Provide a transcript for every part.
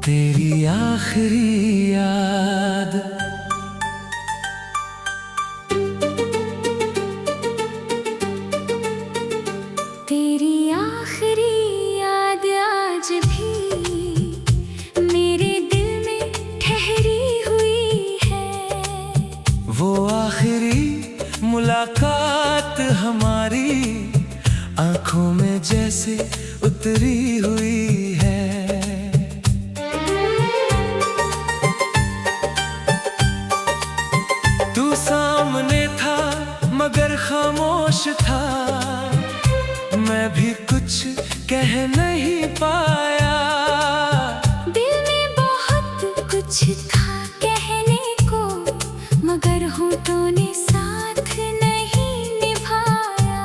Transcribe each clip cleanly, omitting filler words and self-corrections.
तेरी आखिरी याद। तेरी आखिरी याद आज भी मेरे दिल में ठहरी हुई है। वो आखिरी मुलाकात हमारी आंखों में जैसे उतरी हुई है। तू सामने था मगर खामोश था, मैं भी कुछ कह नहीं पाया। दिल में बहुत कुछ था कहने को, मगर होठों ने साथ नहीं निभाया।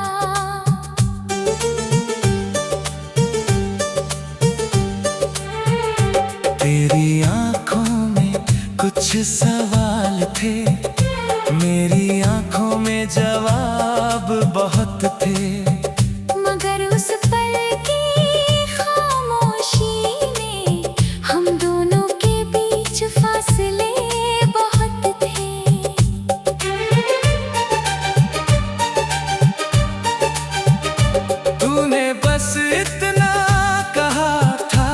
तेरी आंखों में कुछ सवाल थे, मेरी आंखों में जवाब बहुत थे। मगर उस पल की खामोशी में हम दोनों के बीच फासले बहुत थे। तूने बस इतना कहा था,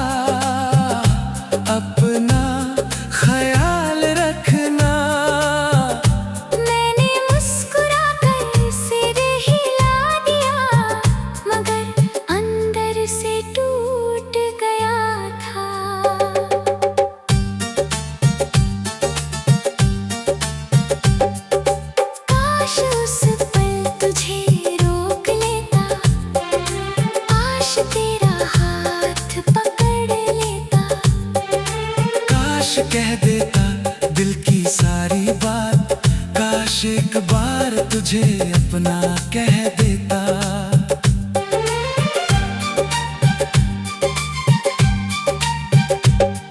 अपना ख्याल रखना। मैंने मुस्कुरा कर सिर हिला दिया, मगर अंदर से टूट गया था। काश उस पल तुझे रोक लेता, आश तेरा हाथ पकड़ लेता। काश कह देता दिल की सारी बात, काश एक बार तुझे अपना कह देता।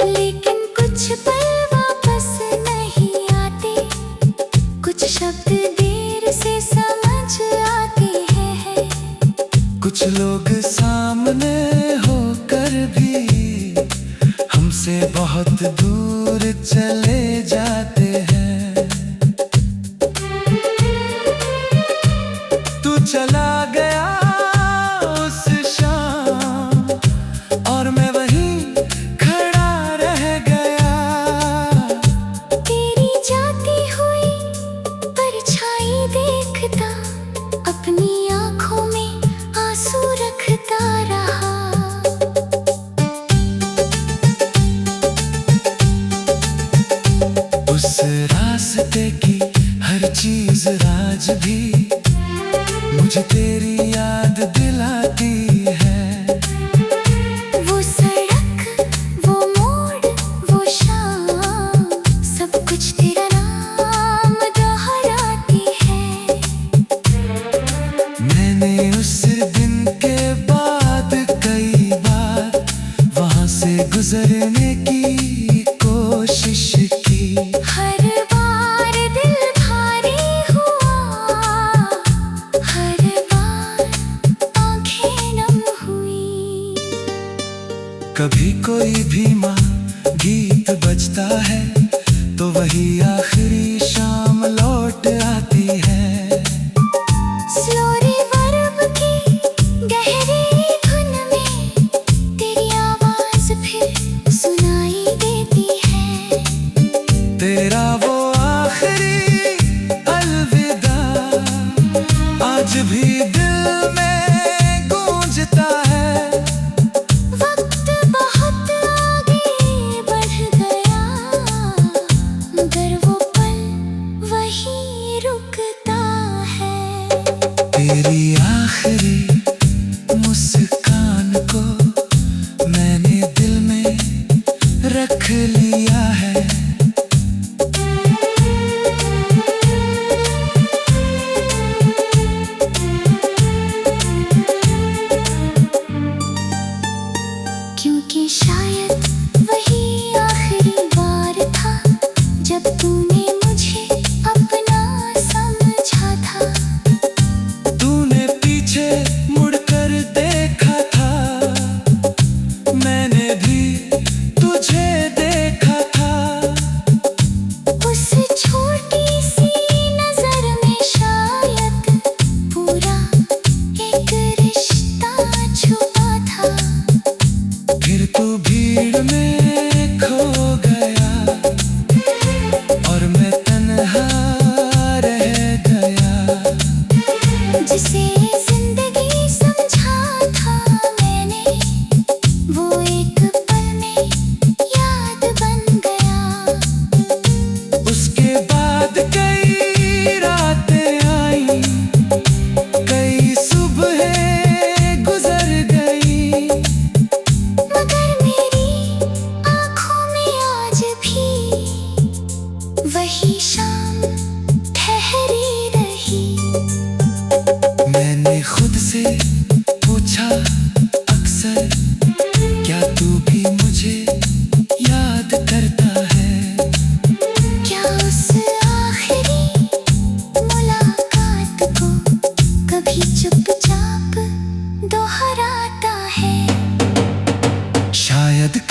लेकिन कुछ पल वापस नहीं आते, कुछ शब्द देर से समझ आते हैं। कुछ लोग सामने होकर भी हमसे बहुत दूर चले जाते हैं। तू चला गया उस शाम और मैं वहीं खड़ा रह गया। तेरी जाती हुई परछाई देखता, अपनी आंखों में आंसू रखता रहा। उस रास्ते की हर चीज आज भी मुझे तेरी याद दिलाती है। वो सड़क, वो मोड़, वो शाम, सब कुछ तेरा नाम दोहराती है। मैंने उस दिन के बाद कई बार वहां से गुजरने की कोशिश की। हर बार दिल भारी हुआ, हर बार आंखें नम हुई। कभी कोई भी माँ गीत बजता है तो वही आखिरी शाम लौट आती है। स्लो रिवर्ब की गहरी धुन में तेरी आवाज फिर सुनाई देती है। तेरा वो आखिरी अलविदा आज भी दिल में गूंजता है। वक्त बहुत आगे बढ़ गया, मगर वो पल वहीं रुकता है। तेरी आखिरी मुस्कान को मैंने दिल में रख लिया है। क्योंकि शायद वही आखिरी बार था जब तूने मुझे अपना समझा था। तूने पीछे मुड़कर देखा था, मैंने भी तुझे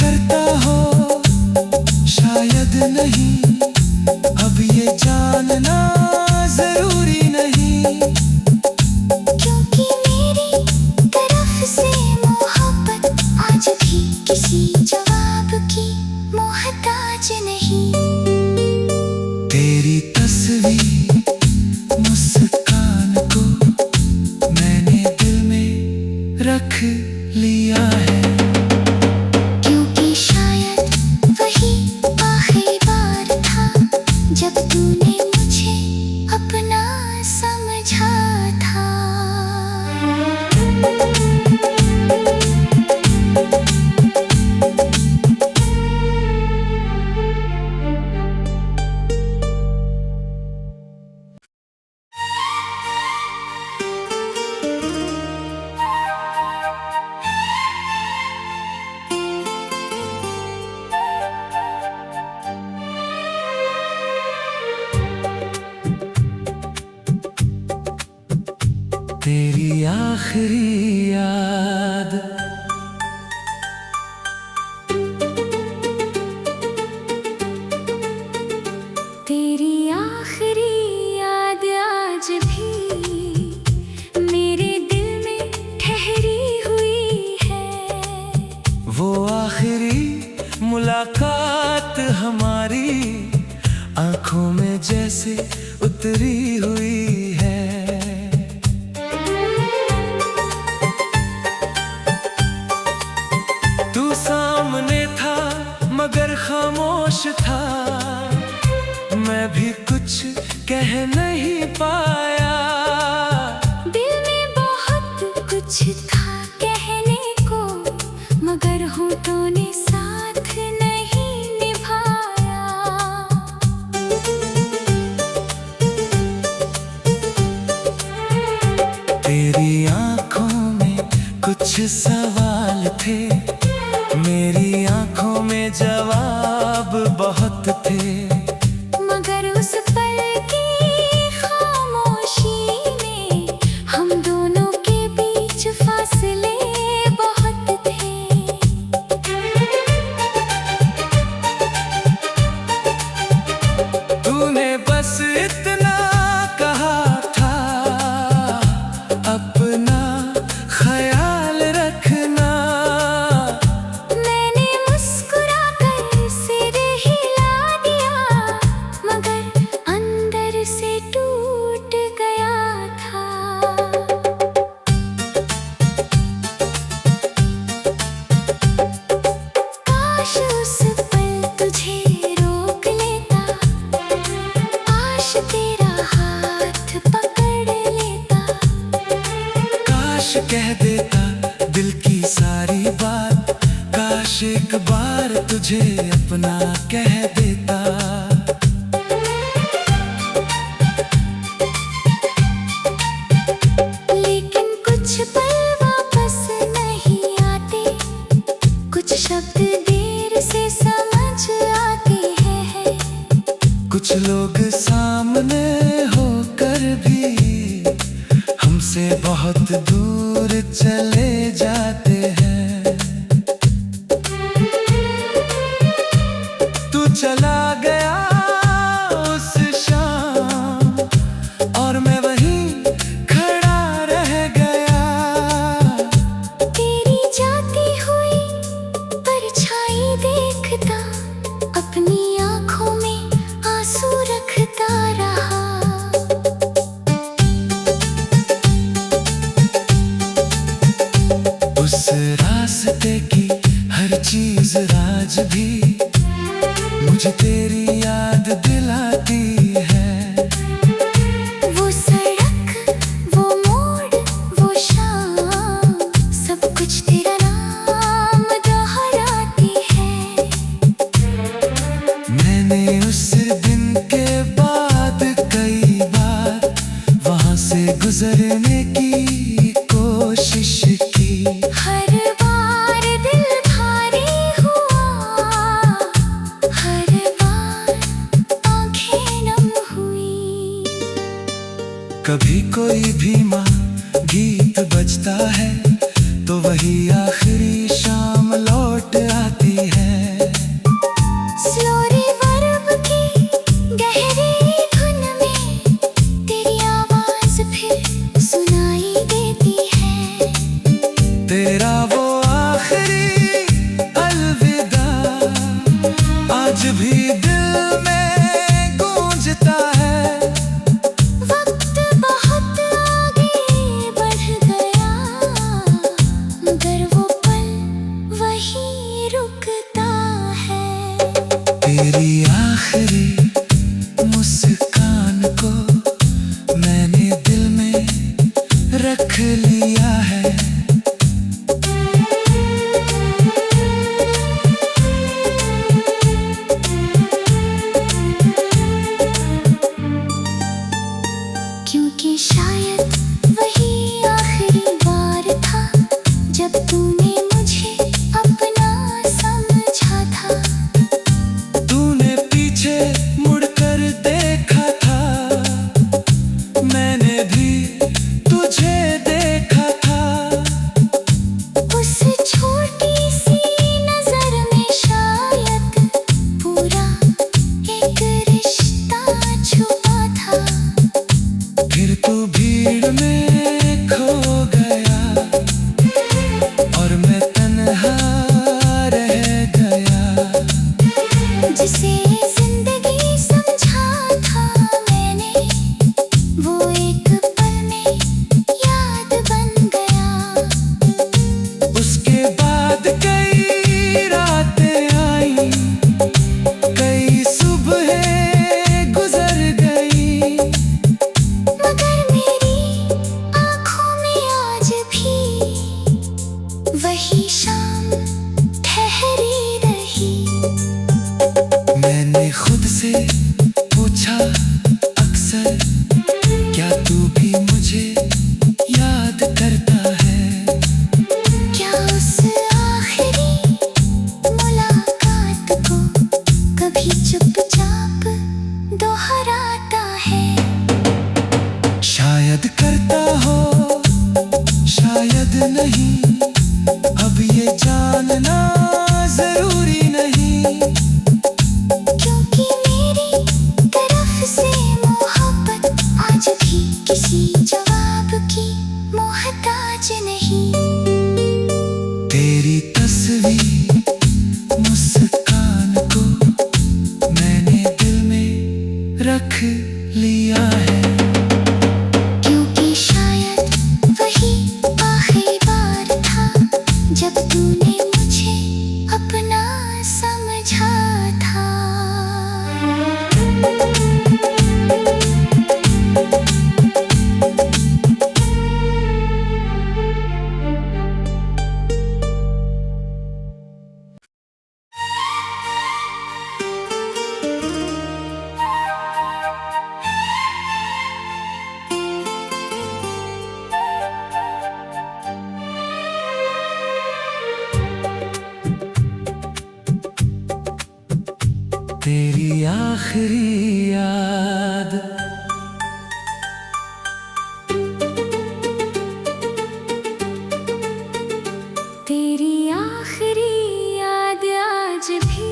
करता हो शायद नहीं, अब ये जानना जरूरी नहीं। क्योंकि मेरी तरफ से मोहब्बत आज भी किसी जवाब की मोहताज नहीं। तेरी तस्वीर मुस्कान को मैंने दिल में रख लिया है, क्योंकि शायद वही आखिरी बार था जब तूने मुझे अपना समझा था। तेरी आखिरी याद तेरी आखिरी याद आज भी मेरे दिल में ठहरी हुई है। वो आखिरी मुलाकात हमारी आंखों में जैसे उतरी हुई है। तू सामने था मगर खामोश था, मैं भी कुछ कह नहीं पाया। दिल में बहुत कुछ था कहने को मगर होठों ने साथ नहीं निभाया। तेरी आंखों में कुछ सवाल थे, मेरी आंखों में जवाब बहुत थे। मगर उस पल की खामोशी में हम दोनों के बीच फासले बहुत थे। तूने बस इतना कहा था, अपना ख्याल रखना। मैंने मुस्कुराकर सिर हिला दिया मगर अंदर से टूट गया था। काश उस पल तुझे रोक लेता, आश तेरा हाथ पकड़ लेता। काश कह देता दिल की सारी बात, काश एक बार तुझे अपना कह देता। लेकिन कुछ पल वापस नहीं आते, कुछ शब्द देर से समझ आते हैं। कुछ लोग सामने होकर भी हमसे बहुत दूर चले जाते हैं। तू चला गया उस शाम और मैं वहीं खड़ा रह गया। तेरी जाती हुई परछाई देखता, अपनी आंखों में आंसू रखता रहा। उस रास्ते की हर चीज आज भी मुझे तेरी याद दिलाती है। वो सड़क, वो मोड़, वो शाम, सब कुछ तेरा नाम दोहराती है। मैंने उस दिन के बाद कई बार वहां से गुजरने की कोशिश की। हर बार दिल भारी हुआ, हर बार आंखें नम हुई। कभी कोई भी माँ गीत बजता है तो वही आखिरी शाम लौट आती है। तेरी आखिरी मुस्कान को मैंने दिल में रख लिया है। क्योंकि शायद वही आखिरी बार था जब तूने मुझे अपना समझा था। तूने पीछे मुड़कर देखा था, मैंने भी तुझे देखा था। उस छोटी सी नजर में शायद पूरा एक रिश्ता छुपा था। फिर तू भीड़ में खो गया और मैं तन्हा रह गया। जिसे जिंदगी समझा था मैंने, वो एक पल में याद बन गया। उसके बाद कई रातें आई, कई सुबहें गुजर गई, मगर मेरी आँखों में आज भी वही शाम ठहरी रही। मैंने खुद से पूछा अक्सर, क्या तू भी मुझे याद करता है? क्या उस आखिरी मुलाकात को कभी चुपचाप दोहराता है? शायद करता हो, शायद नहीं, अब ये जानना जरूरी नहीं। क्योंकि मेरी तरफ से मोहब्बत आज भी किसी जवाब की मोहताज नहीं। तेरी तस्वीर मुस्कान को मैंने दिल में रख लिया है। क्योंकि शायद वही आखिरी बार था जब तूने मुझे अपना समझा था। तेरी आखिरी याद तेरी आखिरी याद आज भी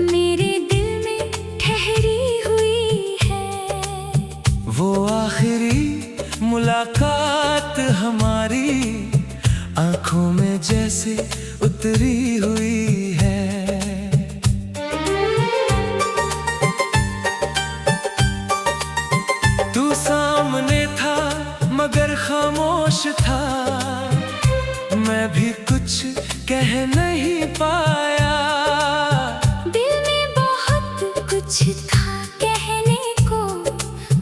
मेरे दिल में ठहरी हुई है। वो आखिरी मुलाकात हमारी आंखों में जैसे उतरी हुई है। तू सामने था मगर खामोश था, मैं भी कुछ कह नहीं पाया। दिल में बहुत कुछ था कहने को,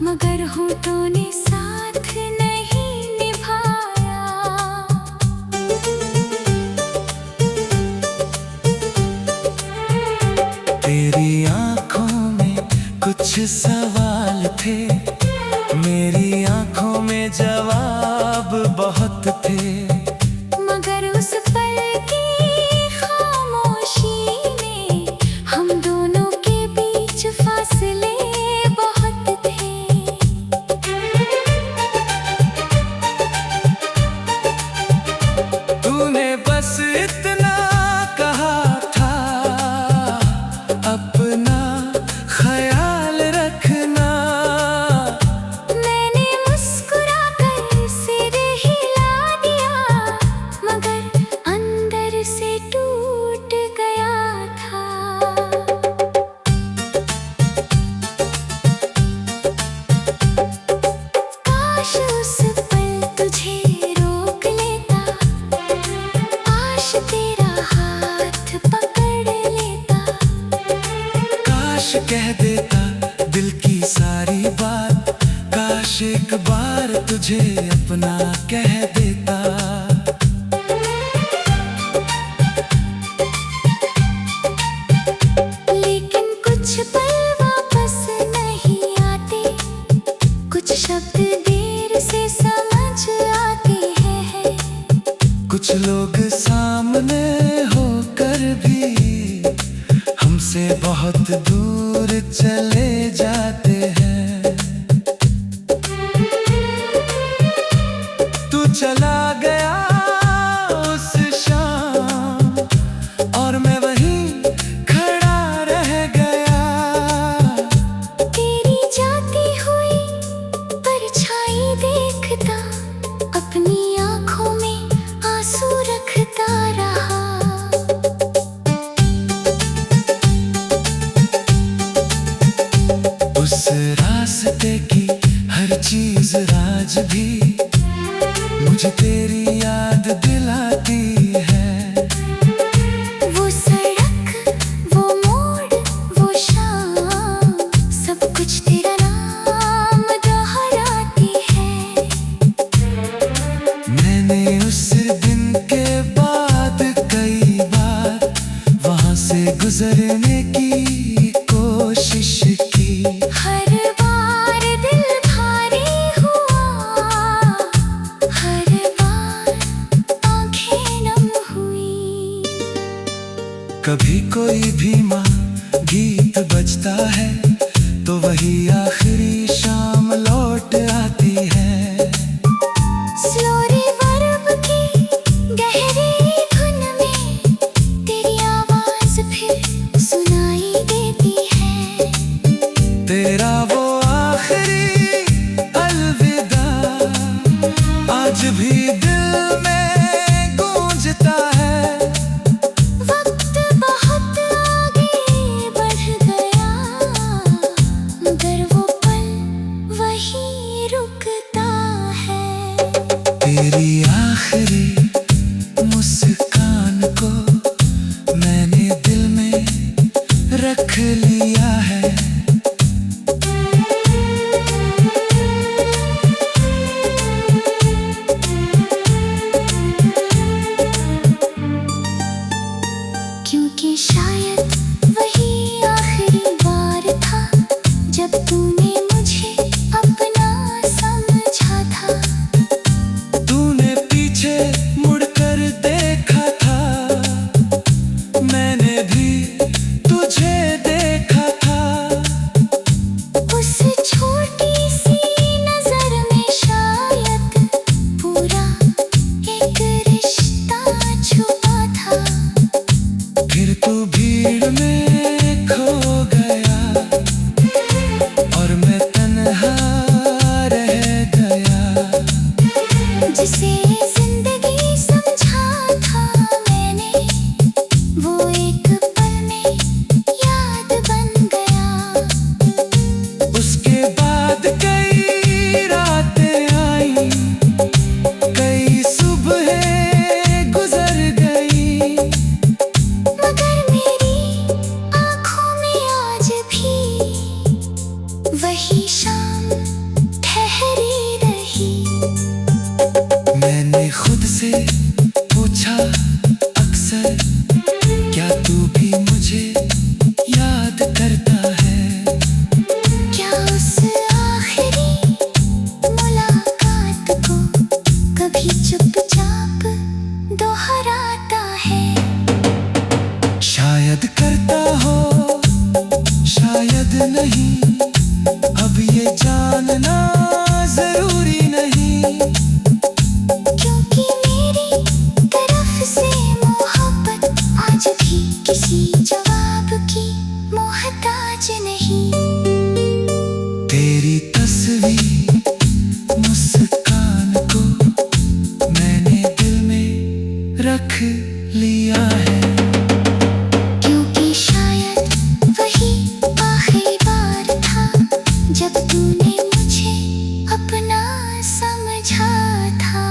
मगर होठों ने साथ नहीं निभाया। तेरी आंखों में कुछ सवाल थे, मेरी आंखों में जवाब बहुत थे। मगर उस पल की खामोशी में हम दोनों के बीच फासले बहुत थे। तूने बस इतना कहा था, अपना ख्याल रखना। काश कह देता दिल की सारी बात, काश एक बार तुझे अपना कह देता। लेकिन कुछ पल वापस नहीं आते, कुछ शब्द देर से समझ आते हैं। कुछ लोग सामने होकर भी हमसे बहुत दूर चले जाते हैं। तू चला गया उस शाम और मैं वहीं खड़ा रह गया। तेरी जाती हुई परछाई देखता, अपनी आंखों में आंसू रखता रहा। उस रास्ते की हर चीज आज भी मुझे तेरी याद दिलाती है। वो सड़क, वो मोड़, वो शाम, सब कुछ तेरा नाम दोहराती है। मैंने उस दिन के बाद कई बार वहां से गुजरने की कोशिश की। हर बार दिल भारी हुआ, हर बार आंखें नम हुई। कभी कोई भी माँ गीत बजता है तो वही आखिरी शाम लौट आती है। स्लो रिवर्ब की गहरी धुन में तेरी आवाज फिर सुनाई देती है। तेरा वो आखिरी अलविदा आज भी दिल में गूंजता है। वक्त बहुत आगे बढ़ गया, मगर वो पल वहीं रुकता है। तेरी आखिरी मुस्कान को मैंने दिल में रख लिया है। क्योंकि शायद वही आखिरी बार था जब तूने मुझे अपना समझा था। तूने पीछे मुड़कर देखा था, मैंने भी तुझे देखा था। उस छोटी सी नजर में शायद पूरा एक रिश्ता छुपा था। फिर तू भीड़ में खो गया और मैं तन्हा रह गया। जिसे जिंदगी समझा था मैंने, वो एक पल में याद बन गया। उसके बाद कई रातें आई, कई सुबहें गुजर गई, मगर मेरी आंखों में आज भी वही शाम ठहरी रही। मैंने खुद से पूछा अक्सर, क्या तू भी मुझे याद करता है? क्या उस आखिरी मुलाकात को कभी चुपचाप दोहराता है? शायद करता हो, शायद नहीं, अब ये जानना जरूरी नहीं। क्योंकि मेरी तरफ से मोहब्बत आज भी किसी जवाब की मोहताज नहीं। तेरी तस्वीर मुस्कान को मैंने दिल में रख लिया है। क्योंकि शायद वही आखिरी बार था जब तूने मुझे अपना समझा था।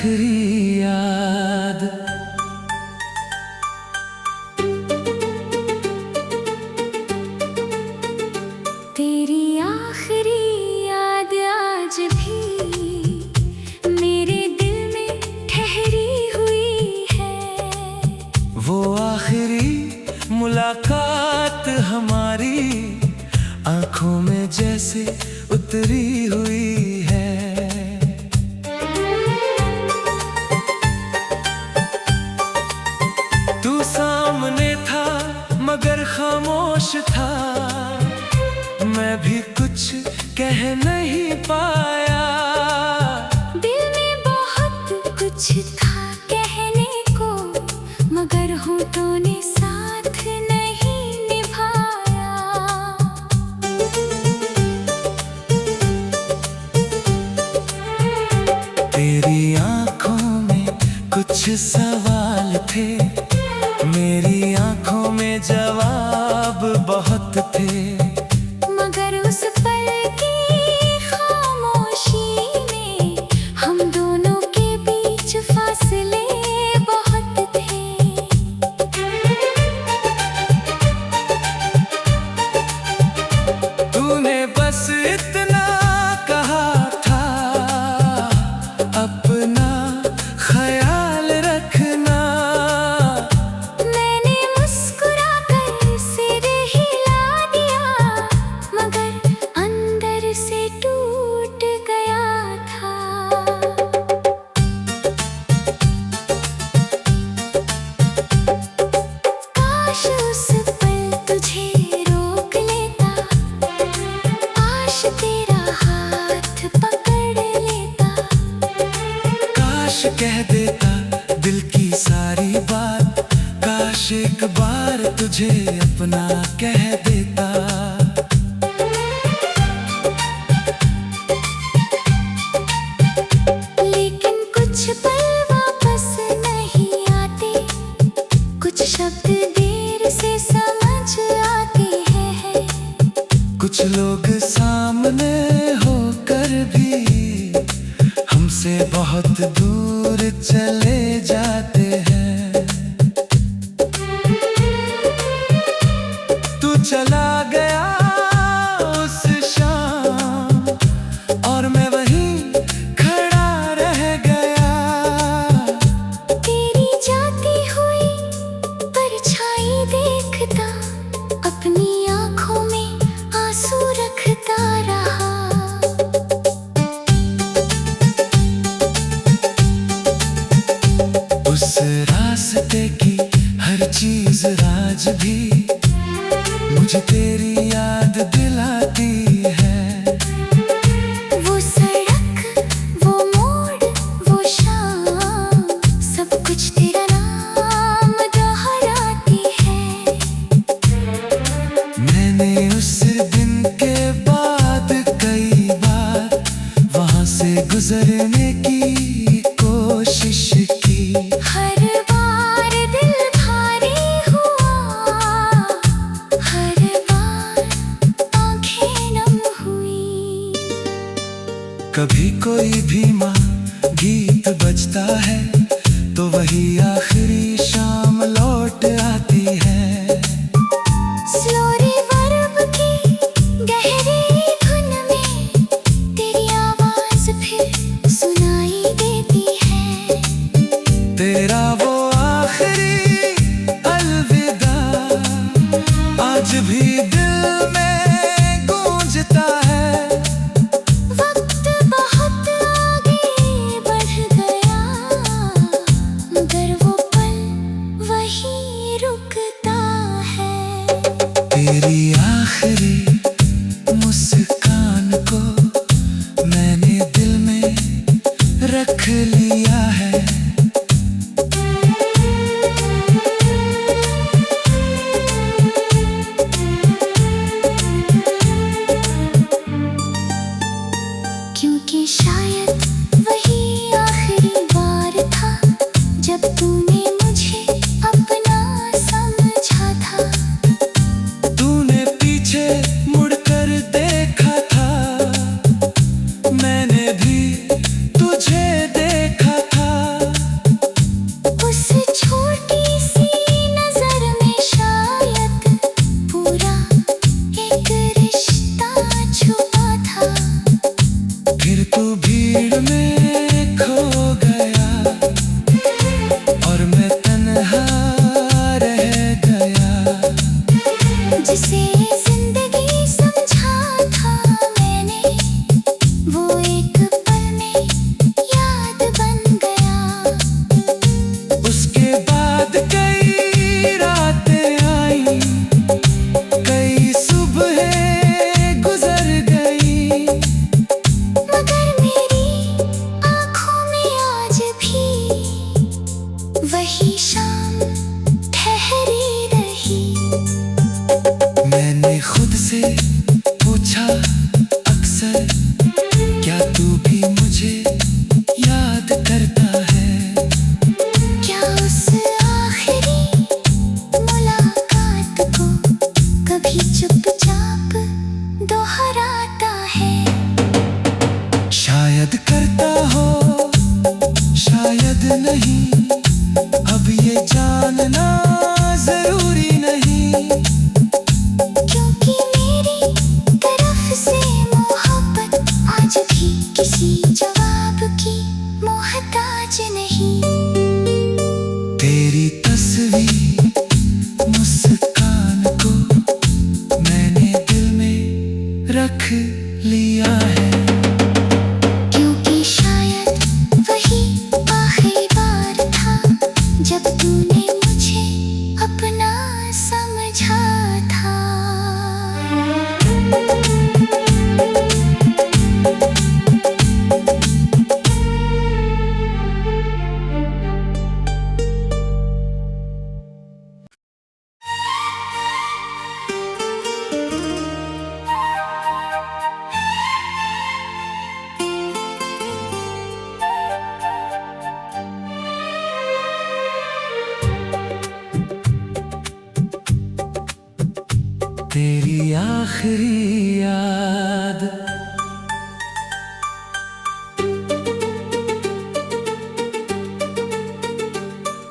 आखिरी याद। तेरी आखिरी याद आज भी मेरे दिल में ठहरी हुई है। वो आखिरी मुलाकात हमारी आंखों में जैसे उतरी हुई है। तू सामने था मगर खामोश था, मैं भी कुछ कह नहीं पाया। दिल में बहुत कुछ था कहने को, मगर होठों ने साथ नहीं निभाया। तेरी आंखों में कुछ सवाल थे, मेरी आंखों में जवाब बहुत थे। मगर उस पल की खामोशी में हम दोनों के बीच फासले बहुत थे। तूने बस इतना कहा था, अपना ख्याल रखना। मैंने मुस्कुरा कर सिर हिला दिया, मगर अंदर से टूट गया था। काश उस पल तुझे रोक लेता, आश तेरा हाथ पकड़ लेता। काश कह देता दिल की सारी बात, काश एक बार तुझे अपना कह देता। लेकिन कुछ पल वापस नहीं आते, कुछ शब्द देर से समझ आते हैं। कुछ लोग सामने होकर भी हमसे बहुत दूर चले जाते हैं। तू चला गया उस शाम और मैं वहीं खड़ा रह गया। तेरी जाती हुई परछाई देखता, अपनी आंखों में आंसू रखता रहा। उस रास्ते की हर चीज आज भी मुझे तेरी याद दिलाती है। वो सड़क, वो मोड़, वो शाम, सब कुछ तेरा नाम दोहराती है। मैंने उस दिन के बाद कई बार वहां से गुजरने की कोशिश की। हर बार दिल भारी हुआ, हर बार आंखें नम हुई। कभी कोई भी माँ गीत बजता है तो वही आखिरी शाम लौट आती है। स्लो रिवर्ब की गहरी धुन में तेरी आवाज फिर सुनाई देती है। तेरा वो आखिरी अलविदा आज भी दिल में गूंजता है। वक्त बहुत आगे बढ़ गया, मगर वो पल वहीं रुकता है। तेरी आखिरी मुस्कान को मैंने दिल में रख लिया है। क्योंकि शायद वही आखिरी बार था जब तूने मुझे अपना समझा था। तूने वही शाम ठहरी रही। मैंने खुद से पूछा अक्सर, क्या तू भी मुझे याद करता है? क्या उस आखिरी मुलाकात को कभी चुपचाप दोहराता है? शायद करता हो, शायद नहीं, अब ये जानना जरूरी नहीं। क्योंकि मेरी तरफ से मोहब्बत आज भी किसी जवाब की मोहताज नहीं। तेरी तस्वीर मुस्कान को मैंने दिल में रख लिया है। क्योंकि शायद वही आखिरी बार था जब तूने मुझे अपना समझा था। तेरी आखिरी याद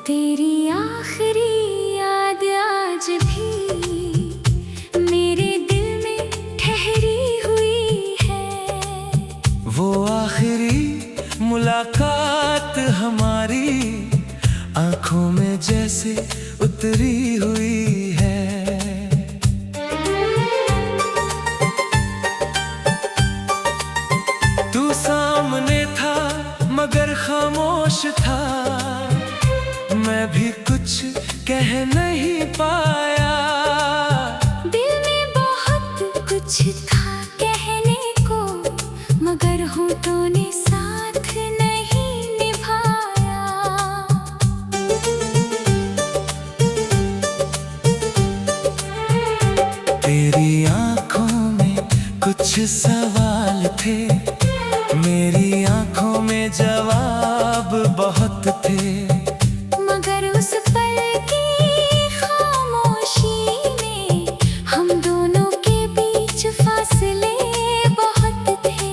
तेरी आखिरी याद आज भी मेरे दिल में ठहरी हुई है। वो आखिरी मुलाकात हमारी आंखों में जैसे उतरी हुई है। तू सामने था मगर खामोश था, मैं भी कुछ कह नहीं पाया। दिल में बहुत कुछ था कहने को मगर होठों ने साथ नहीं निभाया। तेरी आंखों में कुछ सवाल थे, मेरी आंखों में जवाब बहुत थे। मगर उस पल की खामोशी में हम दोनों के बीच फासले बहुत थे।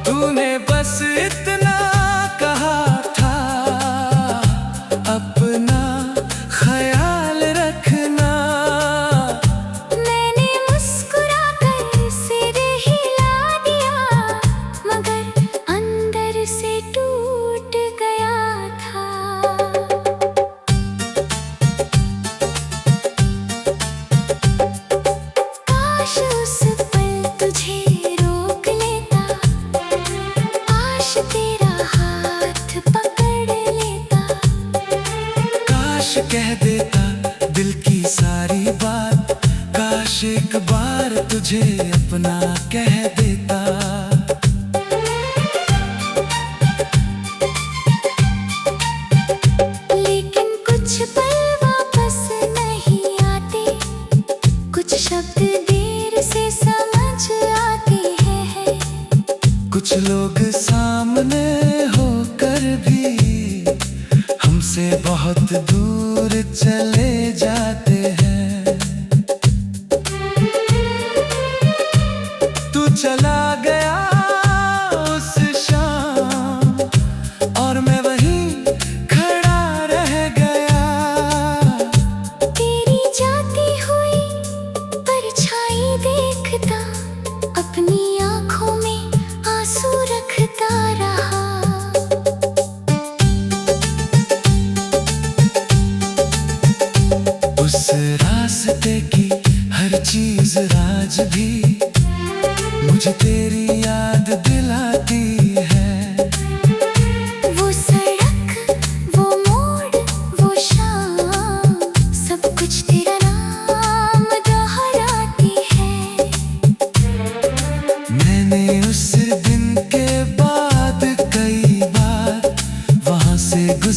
तूने बस इतना कहा था, अपना ख्याल रखना। मैंने मुस्कुराकर सिर हिला दिया मगर अंदर से टूट गया था। काश उस पल तुझे रोक लेता, आश तेरा हाथ पकड़ लेता। काश कह देता दिल की सारी बात, काश एक बार तुझे अपना कह देता। लेकिन कुछ पल वापस नहीं आते, कुछ शब्द देर से समझ आते हैं। कुछ लोग सामने होकर भी हमसे बहुत दूर चले जाते हैं। तू चला गया उस शाम और मैं वहीं खड़ा रह गया। तेरी जाती हुई परछाई देखता, अपनी आंखों में आंसू रखता रहा। उस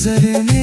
गुजरने